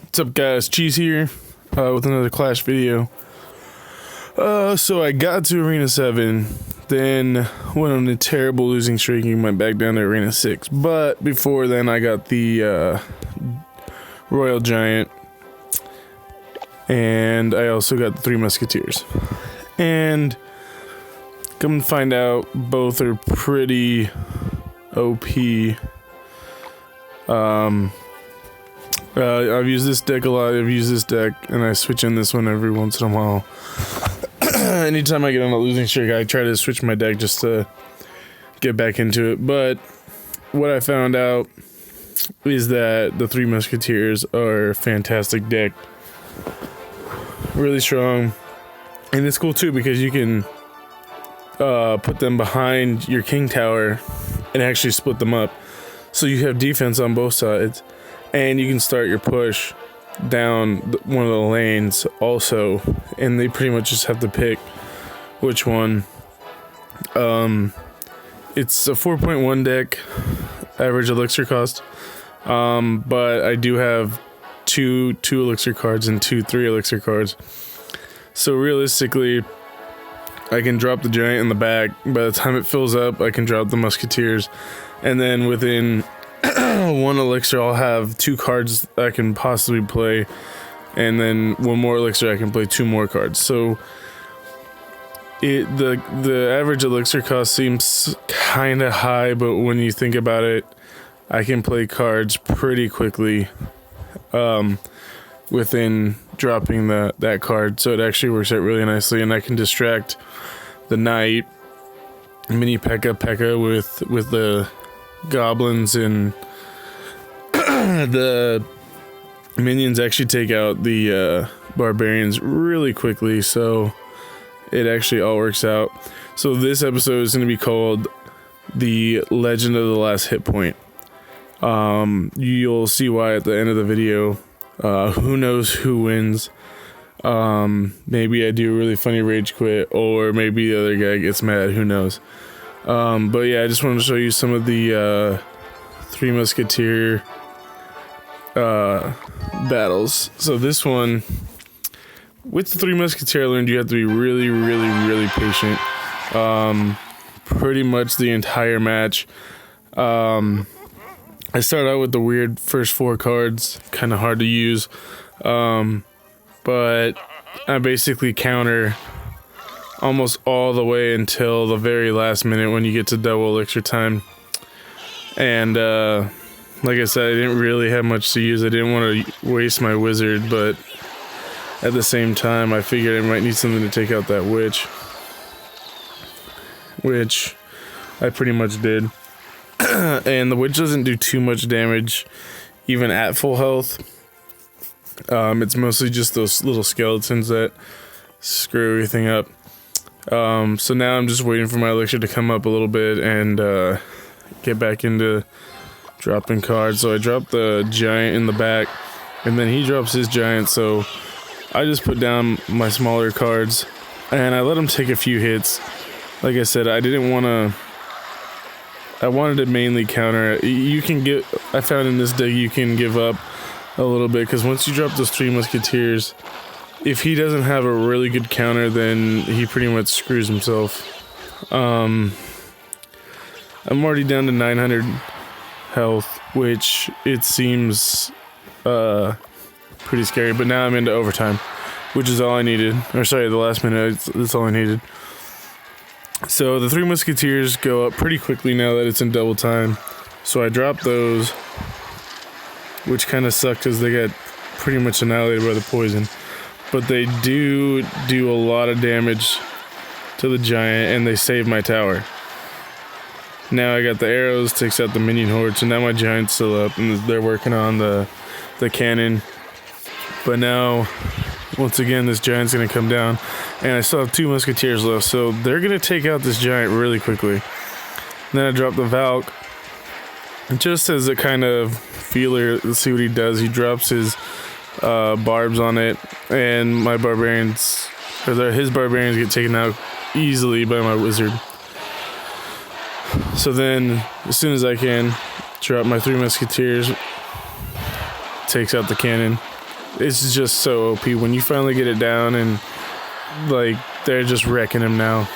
What's up, guys? Cheese here with another Clash video. So I got to Arena 7, then went on a terrible losing streak and went back down to Arena 6. But before then, I got the Royal Giant, and I also got the Three Musketeers. And come to find out, both are pretty OP. I've used this deck a lot. I've used this deck, and I switch in this one every once in a while. Anytime I get on a losing streak, I try to switch my deck just to get back into it. But what I found out is that the Three Musketeers are a fantastic deck. Really strong. And it's cool too because you can put them behind your King Tower and actually split them up. So you have defense on both sides. And you can start your push down one of the lanes also, and they pretty much just have to pick which one. It's a 4.1 deck, average elixir cost, but I do have two elixir cards and three elixir cards. So realistically, I can drop the giant in the back. By the time it fills up, I can drop the musketeers, and then within one elixir I'll have two cards I can possibly play, and then one more elixir I can play two more cards. So the average elixir cost seems kind of high, but when you think about it, I can play cards pretty quickly within dropping that card. So it actually works out really nicely, and I can distract the knight, mini P.E.K.K.A with the goblins, and the minions actually take out the barbarians really quickly, so it actually all works out. So this episode is going to be called The Legend of the Last Hit Point. You'll see why at the end of the video. Who knows who wins? Maybe I do a really funny rage quit, or maybe the other guy gets mad, who knows. But yeah, I just wanted to show you some of the Three Musketeer battles. So this one, with the Three Musketeer, I learned you have to be really patient. Pretty much the entire match. I started out with the weird first four cards, kind of hard to use, but I basically counter almost all the way until the very last minute when you get to double elixir time. And like I said, I didn't really have much to use. I didn't want to waste my wizard, but at the same time I figured I might need something to take out that witch, which I pretty much did. And the witch doesn't do too much damage even at full health. It's mostly just those little skeletons that screw everything up. So now I'm just waiting for my elixir to come up a little bit and get back into dropping cards. So I dropped the giant in the back, and then he drops his giant, so I just put down my smaller cards and I let him take a few hits. Like I said, I wanted to mainly counter. I found in this deck you can give up a little bit, because once you drop those Three Musketeers, if he doesn't have a really good counter, then he pretty much screws himself. I'm already down to 900 health, which it seems pretty scary, but now I'm into overtime, which is all I needed. Or sorry, the last minute, that's all I needed. So the Three Musketeers go up pretty quickly now that it's in double time. So I dropped those, which kind of sucked because they got pretty much annihilated by the poison. But they do a lot of damage to the giant, and they save my tower. Now I got the arrows, takes out the minion horde, so now my giant's still up, and they're working on the cannon. But now, once again, this giant's going to come down, and I still have two musketeers left, so they're going to take out this giant really quickly. And then I drop the Valk, just as a kind of feeler. Let's see what he does. He drops his barbs on it, and my barbarians, his barbarians get taken out easily by my wizard. So then, as soon as I can, drop my Three Musketeers, takes out the cannon, It's just so OP when you finally get it down, and like they're just wrecking him now.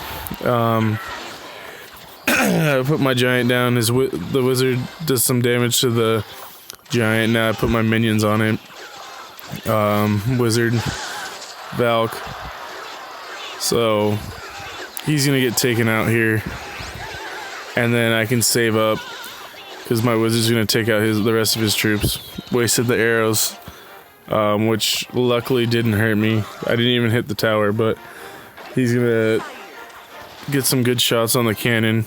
I put my giant down. The wizard does some damage to the giant. Now I put my minions on it. Wizard, Valk. So he's gonna get taken out here, and then I can save up because my wizard's gonna take out the rest of his troops. Wasted the arrows, which luckily didn't hurt me. I didn't even hit the tower, but he's gonna get some good shots on the cannon,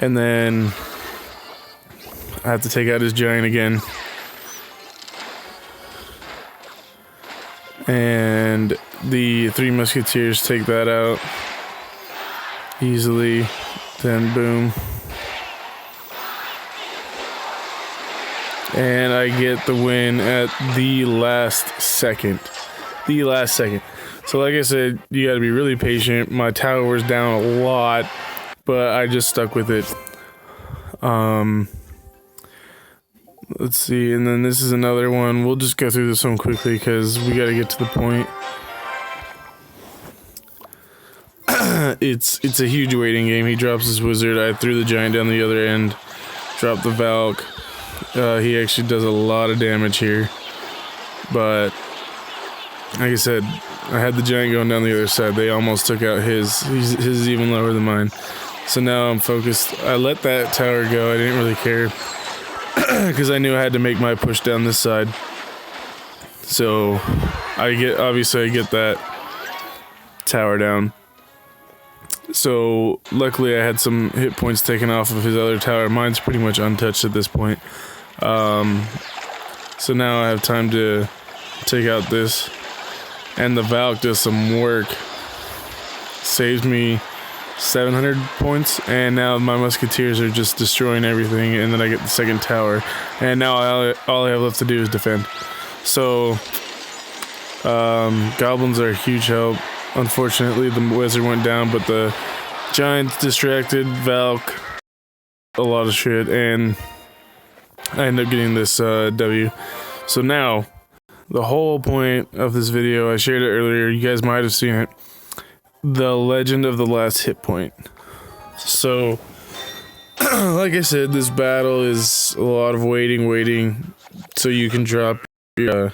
and then I have to take out his giant again. And the three musketeers take that out easily. Then boom. And I get the win at the last second. So like I said, you gotta be really patient. My tower was down a lot, but I just stuck with it. Let's see, and then this is another one. We'll just go through this one quickly because we gotta get to the point. It's a huge waiting game. He drops his wizard. I threw the giant down the other end. Dropped the Valk. He actually does a lot of damage here. But like I said, I had the giant going down the other side. They almost took out his. His is even lower than mine. So now I'm focused. I let that tower go. I didn't really care because I knew I had to make my push down this side. So obviously I get that tower down. So luckily I had some hit points taken off of his other tower. Mine's pretty much untouched at this point. So now I have time to take out this. And the Valk does some work. Saves me 700 points. And now my musketeers are just destroying everything. And then I get the second tower. And now all I have left to do is defend. So goblins are a huge help. Unfortunately, the wizard went down, but the giant's distracted, Valk, a lot of shit, and I end up getting this W. So now, the whole point of this video, I shared it earlier, you guys might have seen it, the legend of the last hit point. So, like I said, this battle is a lot of waiting, so you can drop your,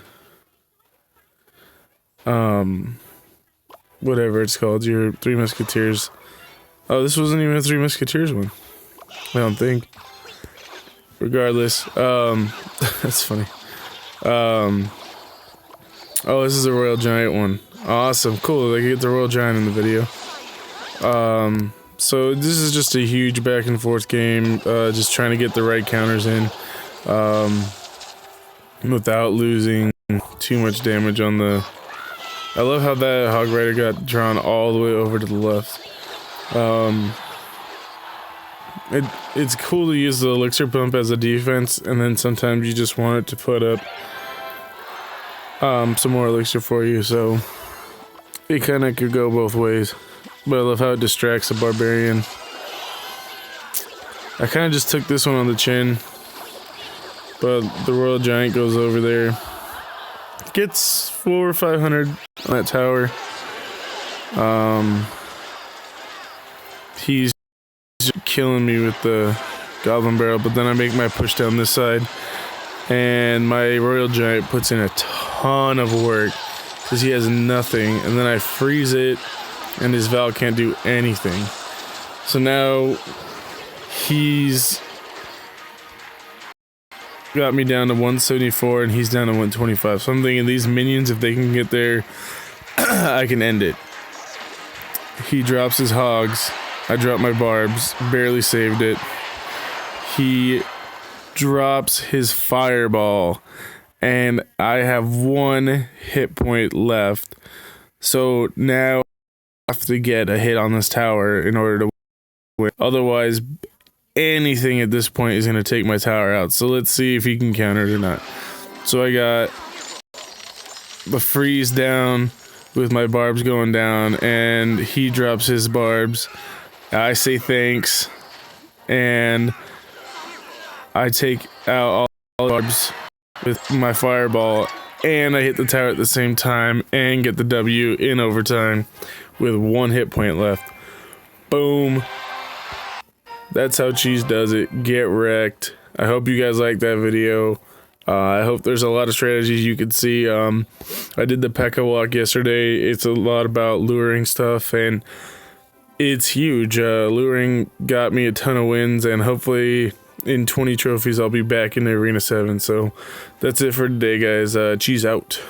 whatever it's called, your three musketeers. Oh, this wasn't even a three musketeers one, I don't think. Regardless, that's funny. Oh, this is a royal giant one. Awesome, cool. I get the royal giant in the video. So this is just a huge back and forth game. Just trying to get the right counters in, without losing too much damage on the. I love how that Hog Rider got drawn all the way over to the left. It's cool to use the elixir pump as a defense, and then sometimes you just want it to put up some more elixir for you, so it kind of could go both ways. But I love how it distracts a barbarian. I kind of just took this one on the chin, but the royal giant goes over there. Gets 400 or 500 on that tower. He's killing me with the goblin barrel, but then I make my push down this side, and my royal giant puts in a ton of work because he has nothing, and then I freeze it, and his Val can't do anything. So now he's got me down to 174 and he's down to 125. So I'm thinking these minions, if they can get there, I can end it. He drops his hogs. I drop my barbs. Barely saved it. He drops his fireball. And I have one hit point left. So now I have to get a hit on this tower in order to win. Otherwise, anything at this point is going to take my tower out. So let's see if he can counter it or not. So I got the freeze down with my barbs going down, and he drops his barbs. I say thanks, and I take out all the barbs with my fireball, and I hit the tower at the same time and get the W in overtime with 1 hit point left. Boom. That's how Cheese does it. Get wrecked. I hope you guys like that video. I hope there's a lot of strategies you could see. I did the P.E.K.K.A walk yesterday. It's a lot about luring stuff, and it's huge. Luring got me a ton of wins, and hopefully in 20 trophies I'll be back in the Arena 7. So that's it for today, guys. Cheese out.